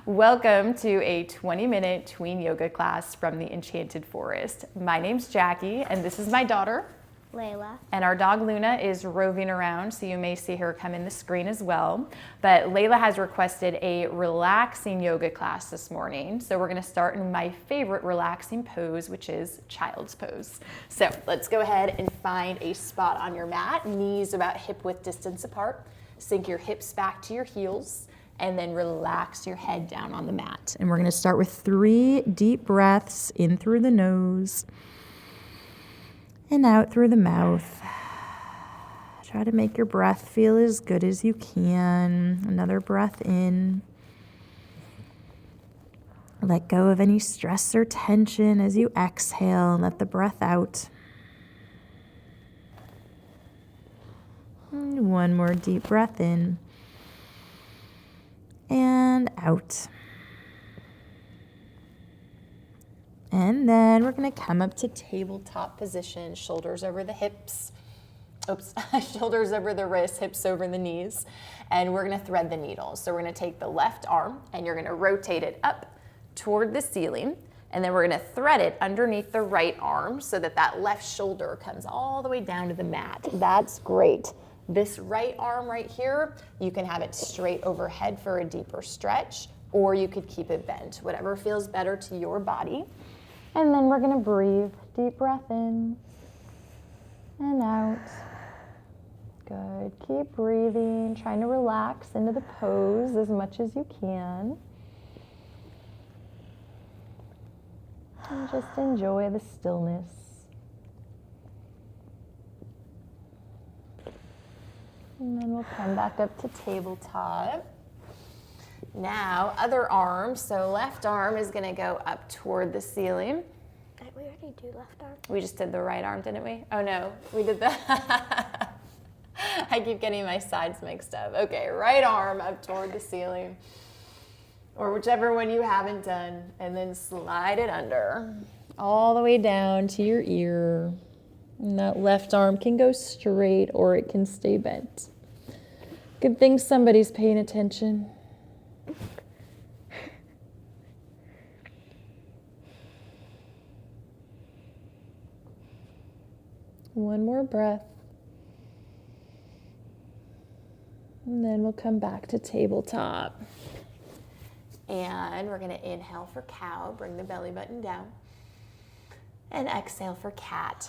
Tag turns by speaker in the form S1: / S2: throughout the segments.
S1: Welcome to a 20-minute tween yoga class from the Enchanted Forest. My name's Jackie, and this is my daughter,
S2: Layla.
S1: And our dog Luna is roving around, so you may see her come in the screen as well. But Layla has requested a relaxing yoga class this morning. So we're gonna start in my favorite relaxing pose, which is child's pose. So let's go ahead and find a spot on your mat, knees about hip width distance apart. Sink your hips back to your heels, and then relax your head down on the mat. And we're gonna start with 3 deep breaths in through the nose and out through the mouth. Try to make your breath feel as good as you can. Another breath in. Let go of any stress or tension as you exhale and let the breath out. And one more deep breath in and out. And then we're going to come up to tabletop position, shoulders over the hips. Shoulders over the wrists, hips over the knees. And we're going to thread the needle. So we're going to take the left arm and you're going to rotate it up toward the ceiling. And then we're going to thread it underneath the right arm so that that left shoulder comes all the way down to the mat. That's great. This right arm right here, you can have it straight overhead for a deeper stretch, or you could keep it bent, whatever feels better to your body. And then we're gonna breathe, deep breath in and out. Good, keep breathing, trying to relax into the pose as much as you can. And just enjoy the stillness. And then we'll come back up to tabletop. Now, other arm. So left arm is gonna go up toward the ceiling.
S2: Did we already do left arm?
S1: We just did the right arm, didn't we? Oh no, we did the, I keep getting my sides mixed up. Okay, right arm up toward the ceiling, or whichever one you haven't done, and then slide it under, all the way down to your ear. And that left arm can go straight or it can stay bent. Good thing somebody's paying attention. One more breath. And then we'll come back to tabletop. And we're going to inhale for cow, bring the belly button down. And exhale for cat.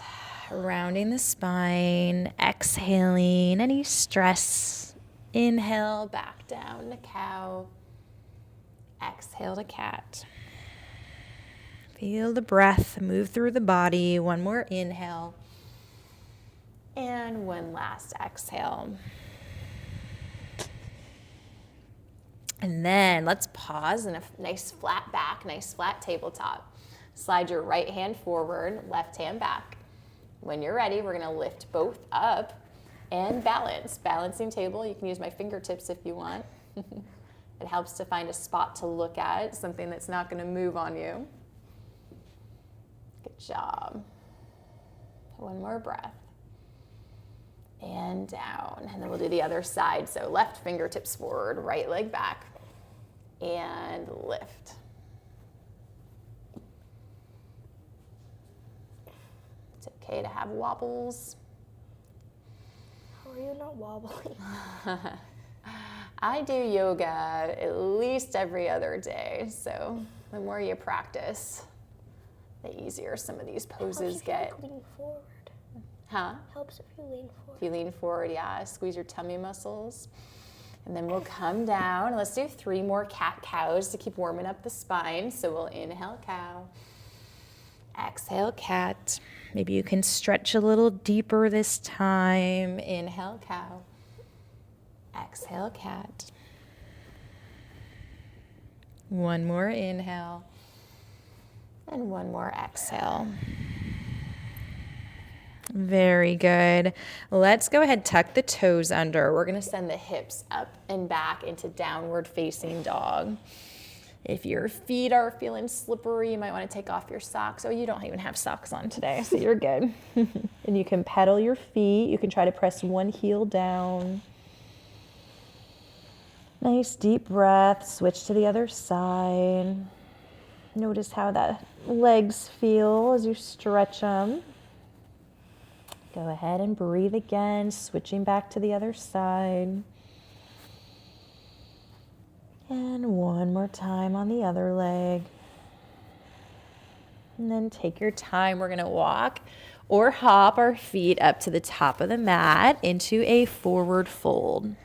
S1: Rounding the spine, exhaling any stress. Inhale, back down to cow. Exhale to cat. Feel the breath move through the body. One more inhale. And one last exhale. And then let's pause in a nice flat back, nice flat tabletop. Slide your right hand forward, left hand back. When you're ready, we're gonna lift both up and balance. Balancing table, you can use my fingertips if you want. It helps to find a spot to look at, something that's not gonna move on you. Good job. One more breath. And down, and then we'll do the other side. So left fingertips forward, right leg back, and lift. It's okay to have wobbles.
S2: How are you not wobbling?
S1: I do yoga at least every other day, so the more you practice, the easier some of these poses get.
S2: Lean forward.
S1: Huh?
S2: Helps if you lean forward.
S1: If you lean forward, yeah, squeeze your tummy muscles. And then we'll come down. Let's do 3 more cat-cows to keep warming up the spine. So we'll inhale cow, exhale cat. Maybe you can stretch a little deeper this time. Inhale cow, exhale cat. One more inhale, and one more exhale. Very good. Let's go ahead, tuck the toes under. We're gonna send the hips up and back into downward facing dog. If your feet are feeling slippery, you might wanna take off your socks. Oh, you don't even have socks on today, so you're good. And you can pedal your feet. You can try to press one heel down. Nice deep breath. Switch to the other side. Notice how the legs feel as you stretch them. Go ahead and breathe again, switching back to the other side. And one more time on the other leg. And then take your time. We're going to walk or hop our feet up to the top of the mat into a forward fold.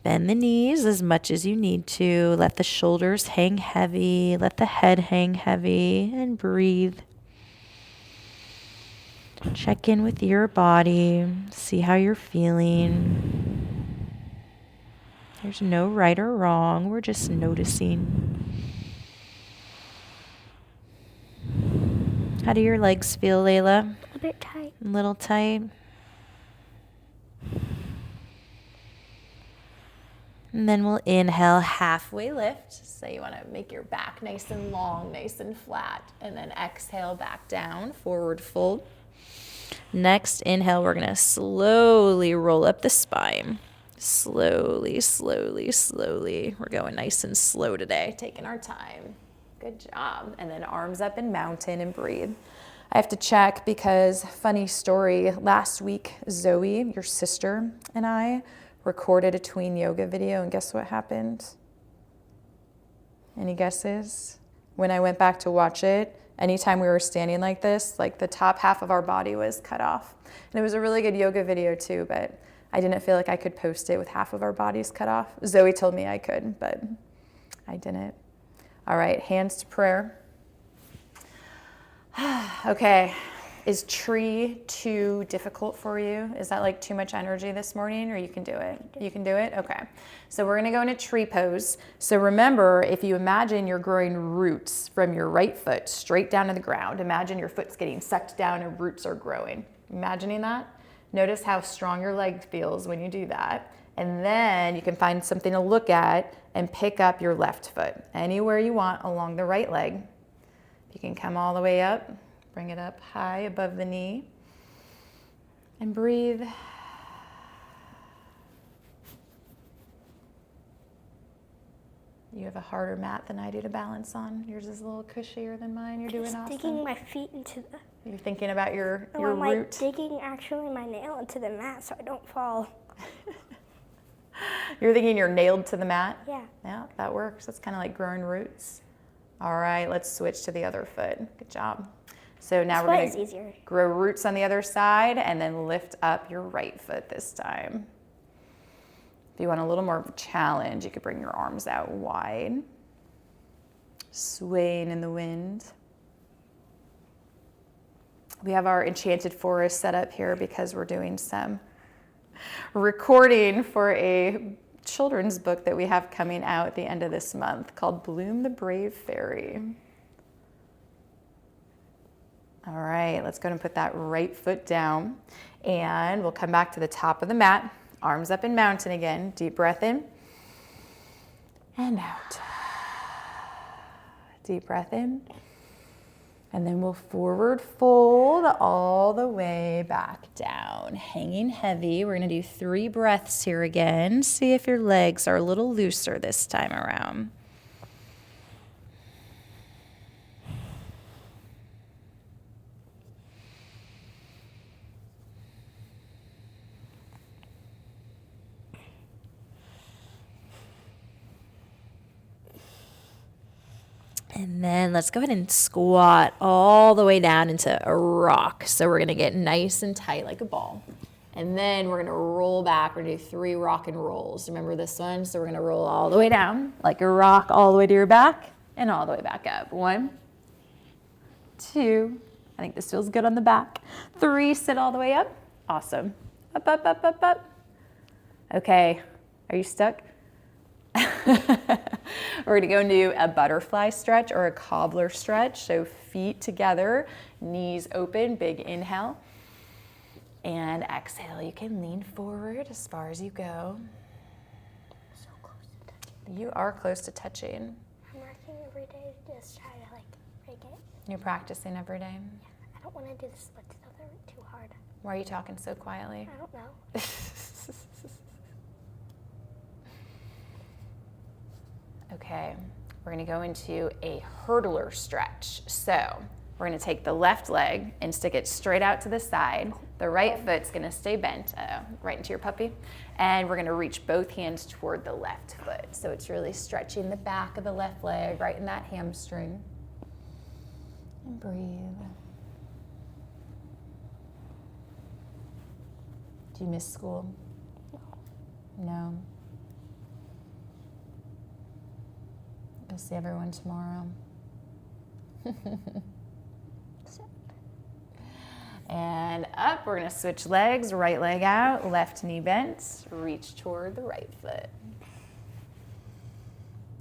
S1: Bend the knees as much as you need to. Let the shoulders hang heavy. Let the head hang heavy. And breathe. Check in with your body. See how you're feeling. There's no right or wrong. We're just noticing. How do your legs feel, Layla?
S2: A bit tight.
S1: A little tight. And then we'll inhale, halfway lift. So you want to make your back nice and long, nice and flat. And then exhale back down, forward fold. Next inhale, we're going to slowly roll up the spine. Slowly, slowly, slowly. We're going nice and slow today, taking our time. Good job. And then arms up in mountain and breathe. I have to check because, funny story, last week, Zoe, your sister, and I recorded a tween yoga video, and guess what happened? Any guesses? When I went back to watch it, anytime we were standing like this, like the top half of our body was cut off. And it was a really good yoga video too, but I didn't feel like I could post it with half of our bodies cut off. Zoe told me I could, but I didn't. All right, hands to prayer. Okay, is tree too difficult for you? Is that like too much energy this morning, or you can do it? You can do it? Okay. So we're gonna go into tree pose. So remember, if you imagine you're growing roots from your right foot straight down to the ground, imagine your foot's getting sucked down and roots are growing. Imagining that? Notice how strong your leg feels when you do that. And then you can find something to look at and pick up your left foot anywhere you want along the right leg. You can come all the way up, bring it up high above the knee, and breathe. You have a harder mat than I do to balance on. Yours is a little cushier than mine. You're doing awesome.
S2: Digging my feet into the...
S1: You're thinking about your
S2: I'm
S1: root.
S2: like digging actually my nail into the mat so I don't fall.
S1: You're thinking you're nailed to the mat?
S2: Yeah.
S1: Yeah, that works. That's kind of like growing roots. All right, let's switch to the other foot. Good job. So now we're going to grow roots on the other side and then lift up your right foot this time. If you want a little more of a challenge, you could bring your arms out wide, swaying in the wind. We have our enchanted forest set up here because we're doing some recording for a children's book that we have coming out at the end of this month called Bloom the Brave Fairy. All right, let's go ahead and put that right foot down, and we'll come back to the top of the mat, arms up in mountain again. Deep breath in and out. Deep breath in. And then we'll forward fold all the way back down, hanging heavy. We're gonna do 3 breaths here again. See if your legs are a little looser this time around. And then let's go ahead and squat all the way down into a rock. So we're gonna get nice and tight like a ball. And then we're gonna roll back. We're gonna do 3 rock and rolls. Remember this one? So we're gonna roll all the way down like a rock, all the way to your back and all the way back up. 1, 2, I think this feels good on the back. 3, sit all the way up. Awesome. Up, up, up, up, up. Okay, are you stuck? We're gonna go into a butterfly stretch or a cobbler stretch. So feet together, knees open, big inhale. And exhale, you can lean forward as far as you go.
S2: So close to touching.
S1: You are close to touching.
S2: I'm working every day to just try to like break it.
S1: You're practicing every day?
S2: Yeah, I don't want to do the splits though, they're too hard.
S1: Why are you talking so quietly?
S2: I don't know.
S1: Okay, we're gonna go into a hurdler stretch. So we're gonna take the left leg and stick it straight out to the side. The right foot's gonna stay bent, right into your puppy. And we're gonna reach both hands toward the left foot. So it's really stretching the back of the left leg, right in that hamstring. And breathe. Do you miss school? No. Go see everyone tomorrow. And up, we're gonna switch legs, right leg out, left knee bent, reach toward the right foot.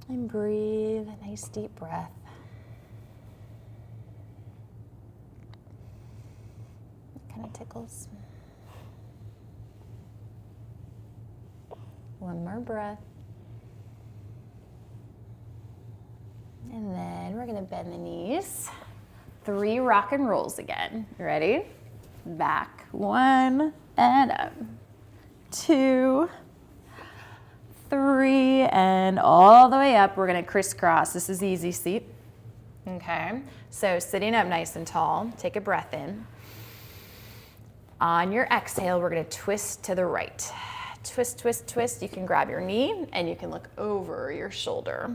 S1: And breathe, a nice deep breath. It kind of tickles. One more breath. And then we're gonna bend the knees. 3 rock and rolls again. You ready? Back, 1, and up. 2, 3, and all the way up. We're gonna crisscross. This is easy seat. Okay, so sitting up nice and tall, take a breath in. On your exhale, we're gonna twist to the right. Twist, twist, twist. You can grab your knee and you can look over your shoulder.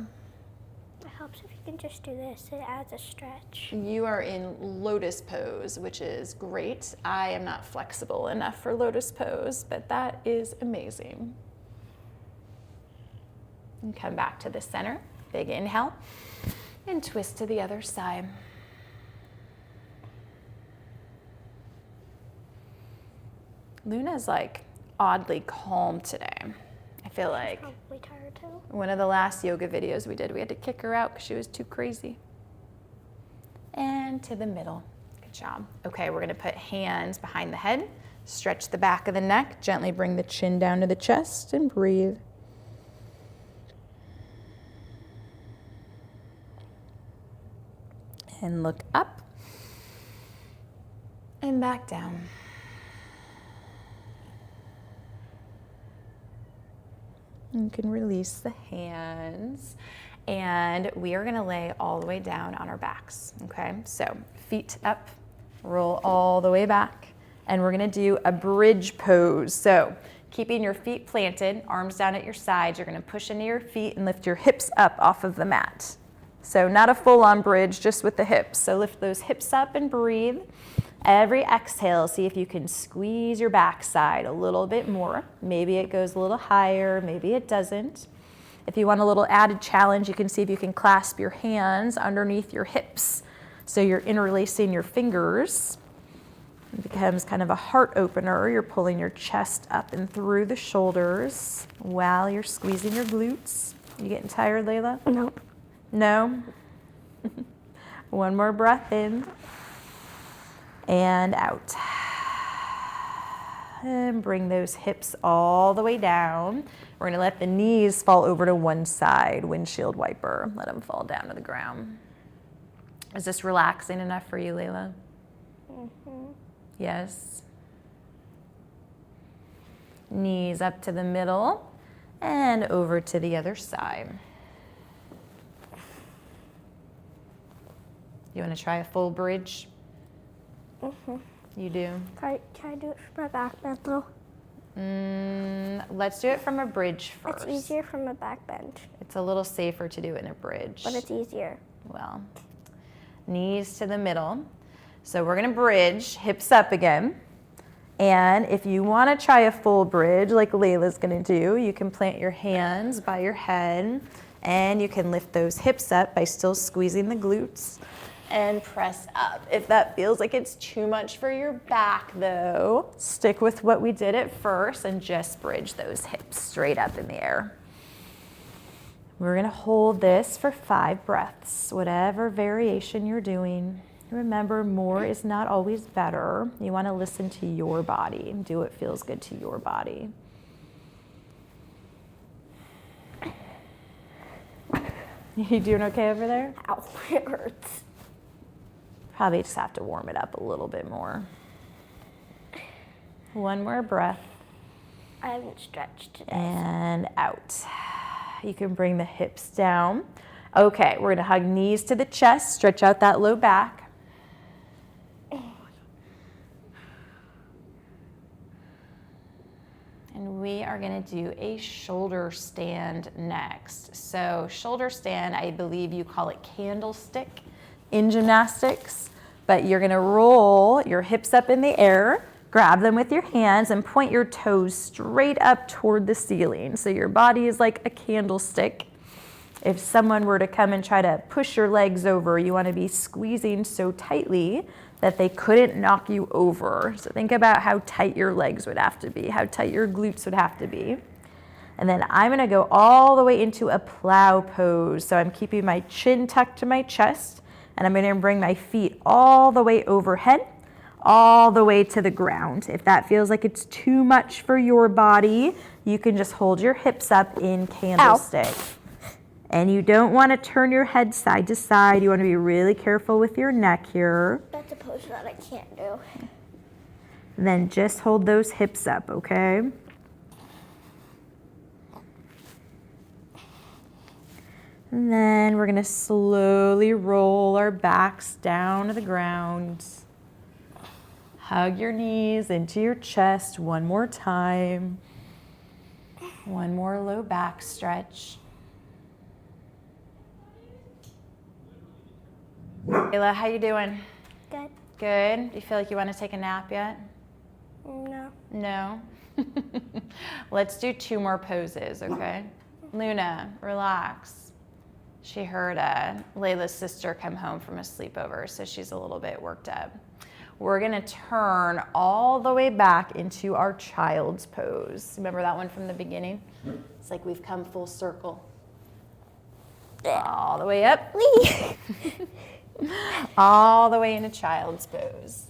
S2: It helps if you can just do this. It adds a stretch.
S1: You are in lotus pose, which is great. I am not flexible enough for lotus pose, but that is amazing. And come back to the center. Big inhale and twist to the other side. Luna's like oddly calm today. I feel like
S2: Probably tired too.
S1: one of the last yoga videos we did, we had to kick her out because she was too crazy. And to the middle. Good job. Okay, we're gonna put hands behind the head, stretch the back of the neck, gently bring the chin down to the chest and breathe. And look up and back down. You can release the hands, and we are gonna lay all the way down on our backs, okay? So feet up, roll all the way back, and we're gonna do a bridge pose. So keeping your feet planted, arms down at your sides, you're gonna push into your feet and lift your hips up off of the mat. So not a full-on bridge, just with the hips. So lift those hips up and breathe. Every exhale, see if you can squeeze your backside a little bit more. Maybe it goes a little higher, maybe it doesn't. If you want a little added challenge, you can see if you can clasp your hands underneath your hips. So you're interlacing your fingers. It becomes kind of a heart opener. You're pulling your chest up and through the shoulders while you're squeezing your glutes. You getting tired, Layla?
S2: Nope.
S1: No? One more breath in. And out. And bring those hips all the way down. We're gonna let the knees fall over to one side, windshield wiper. Let them fall down to the ground. Is this relaxing enough for you, Layla?
S2: Mm-hmm.
S1: Yes. Knees up to the middle and over to the other side. You wanna try a full bridge?
S2: Mm-hmm.
S1: You do?
S2: Can I do it from my back bend though?
S1: Let's do it from a bridge first.
S2: It's easier from a back bend,
S1: It's a little safer to do it in a bridge.
S2: but it's easier.
S1: Well, knees to the middle. So we're gonna bridge, hips up again. And if you wanna try a full bridge like Layla's gonna do, you can plant your hands by your head and you can lift those hips up by still squeezing the glutes and press up. If that feels like it's too much for your back though, stick with what we did at first and just bridge those hips straight up in the air. We're gonna hold this for 5 breaths, whatever variation you're doing. Remember, more is not always better. You wanna listen to your body and do what feels good to your body. You doing okay over there?
S2: Ow, it hurts.
S1: Probably just have to warm it up a little bit more. One more breath.
S2: I haven't stretched today.
S1: And out. You can bring the hips down. Okay, we're gonna hug knees to the chest, stretch out that low back. And we are gonna do a shoulder stand next. So shoulder stand, I believe you call it candlestick in gymnastics, but you're gonna roll your hips up in the air, grab them with your hands and point your toes straight up toward the ceiling. So your body is like a candlestick. If someone were to come and try to push your legs over, you wanna be squeezing so tightly that they couldn't knock you over. So think about how tight your legs would have to be, how tight your glutes would have to be. And then I'm gonna go all the way into a plow pose. So I'm keeping my chin tucked to my chest, and I'm gonna bring my feet all the way overhead, all the way to the ground. If that feels like it's too much for your body, you can just hold your hips up in candlestick. Ow. And you don't want to turn your head side to side. You want to be really careful with your neck here.
S2: That's a pose that I can't do.
S1: Then just hold those hips up, okay? And then we're going to slowly roll our backs down to the ground. Hug your knees into your chest one more time. One more low back stretch. Layla, how you doing?
S2: Good.
S1: Good. Do you feel like you want to take a nap yet?
S2: No.
S1: No? Let's do 2 more poses, okay? Luna, relax. She heard Layla's sister come home from a sleepover, so she's a little bit worked up. We're gonna turn all the way back into our child's pose. Remember that one from the beginning? It's like we've come full circle. All the way up. All the way into child's pose.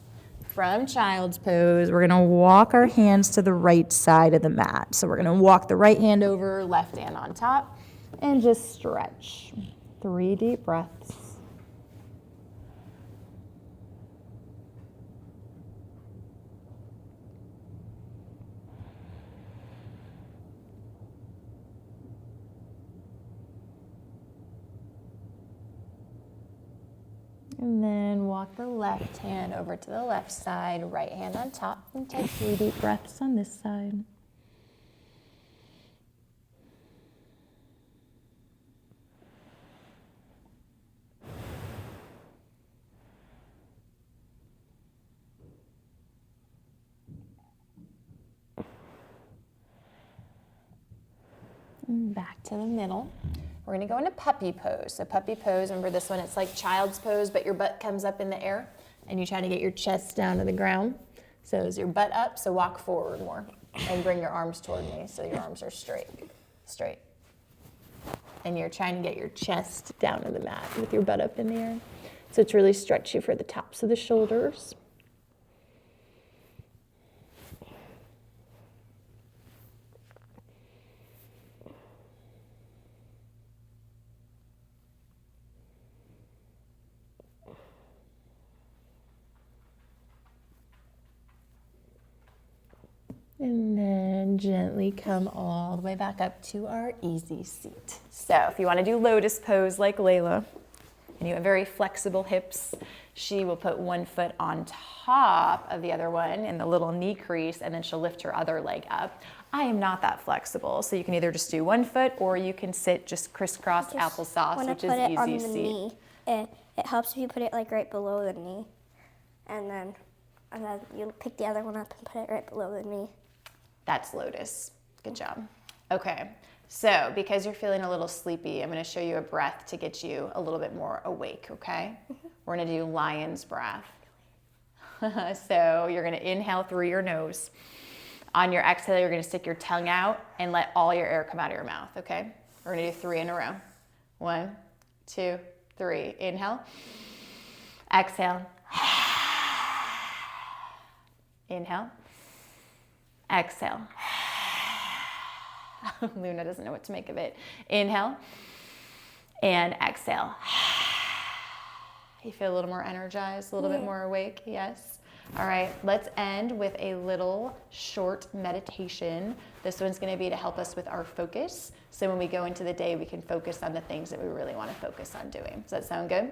S1: From child's pose, we're gonna walk our hands to the right side of the mat. So we're gonna walk the right hand over, left hand on top, and just stretch. 3 deep breaths. And then walk the left hand over to the left side, right hand on top, and take 3 deep breaths on this side. And back to the middle. We're gonna go into puppy pose. So puppy pose, remember this one, it's like child's pose, but your butt comes up in the air and you try to get your chest down to the ground. So is your butt up, so walk forward more and bring your arms toward me so your arms are straight. And you're trying to get your chest down to the mat with your butt up in the air. So it's really stretchy for the tops of the shoulders. And then gently come all the way back up to our easy seat. So if you want to do lotus pose like Layla, and you have very flexible hips, she will put one foot on top of the other one in the little knee crease, and then she'll lift her other leg up. I am not that flexible, so you can either just do one foot or you can sit just crisscross applesauce, which is easy seat.
S2: It helps if you put it like right below the knee, and then you pick the other one up and put it right below the knee.
S1: That's lotus. Good job. Okay, so because you're feeling a little sleepy, I'm gonna show you a breath to get you a little bit more awake, okay? We're gonna do lion's breath. So you're gonna inhale through your nose. On your exhale, you're gonna stick your tongue out and let all your air come out of your mouth, okay? We're gonna do 3 in a row. 1, 2, 3. Inhale. Exhale. Inhale. Exhale. Luna doesn't know what to make of it. Inhale and exhale. You feel a little more energized, a little bit more awake? Yes. All right, let's end with a little short meditation. This one's going to be to help us with our focus. So when we go into the day, we can focus on the things that we really want to focus on doing. Does that sound good?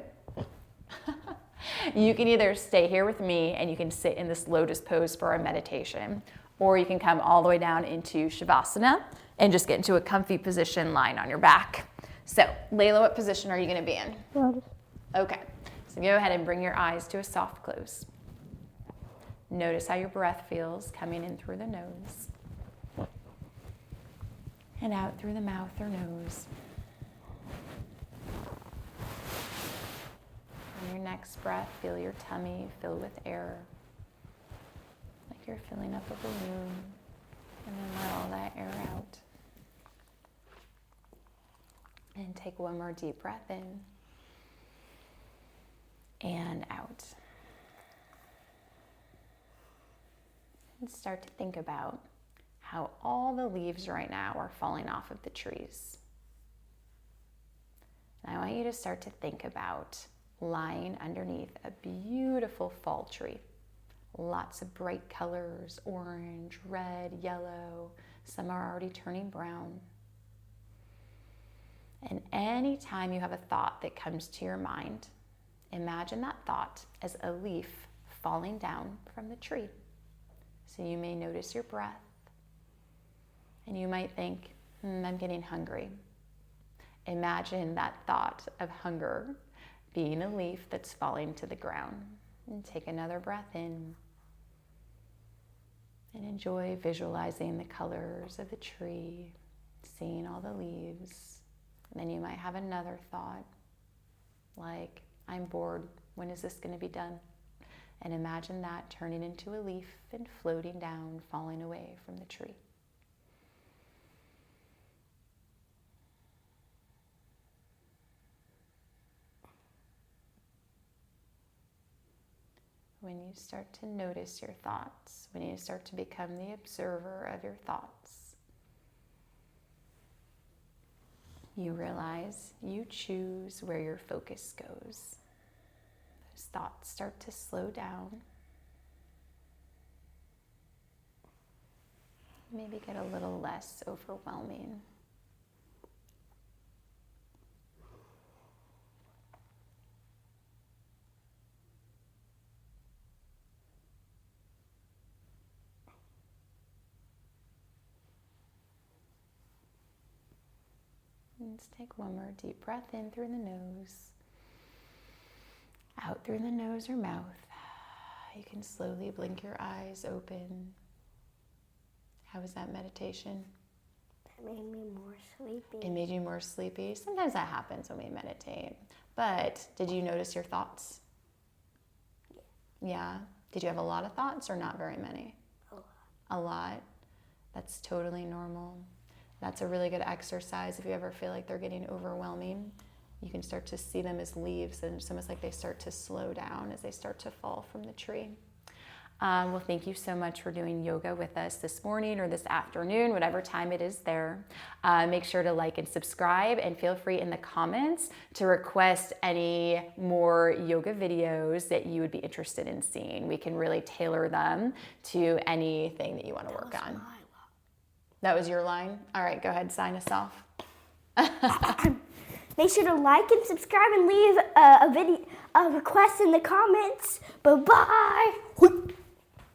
S1: You can either stay here with me and you can sit in this lotus pose for our meditation, or you can come all the way down into Shavasana and just get into a comfy position lying on your back. So, Layla, what position are you going to be in?
S2: Lotus.
S1: Okay, so go ahead and bring your eyes to a soft close. Notice how your breath feels coming in through the nose and out through the mouth or nose. On your next breath, feel your tummy fill with air, like you're filling up a balloon, and then let all that air out. And take one more deep breath in and out. And start to think about how all the leaves right now are falling off of the trees. And I want you to start to think about lying underneath a beautiful fall tree. Lots of bright colors, orange, red, yellow. Some are already turning brown. And anytime you have a thought that comes to your mind, imagine that thought as a leaf falling down from the tree. So you may notice your breath, and you might think, I'm getting hungry. Imagine that thought of hunger being a leaf that's falling to the ground. And take another breath in and enjoy visualizing the colors of the tree, seeing all the leaves. And then you might have another thought like, I'm bored, when is this going to be done? And imagine that turning into a leaf and floating down, falling away from the tree. When you start to notice your thoughts, when you start to become the observer of your thoughts, you realize you choose where your focus goes. Those thoughts start to slow down. Maybe get a little less overwhelming. Let's take one more deep breath in through the nose, out through the nose or mouth. You can slowly blink your eyes open. How was that meditation?
S2: It made me more sleepy.
S1: It made you more sleepy? Sometimes that happens when we meditate. But did you notice your thoughts? Yeah? Did you have a lot of thoughts or not very many?
S2: A lot.
S1: A lot? That's totally normal. That's a really good exercise. If you ever feel like they're getting overwhelming, you can start to see them as leaves, and it's almost like they start to slow down as they start to fall from the tree. Well, thank you so much for doing yoga with us this morning or this afternoon, whatever time it is there. Make sure to like and subscribe, and feel free in the comments to request any more yoga videos that you would be interested in seeing. We can really tailor them to anything that you want to work on. That was your line? All right, go ahead, sign us off.
S2: Make sure to like and subscribe and leave a request in the comments. Bye-bye.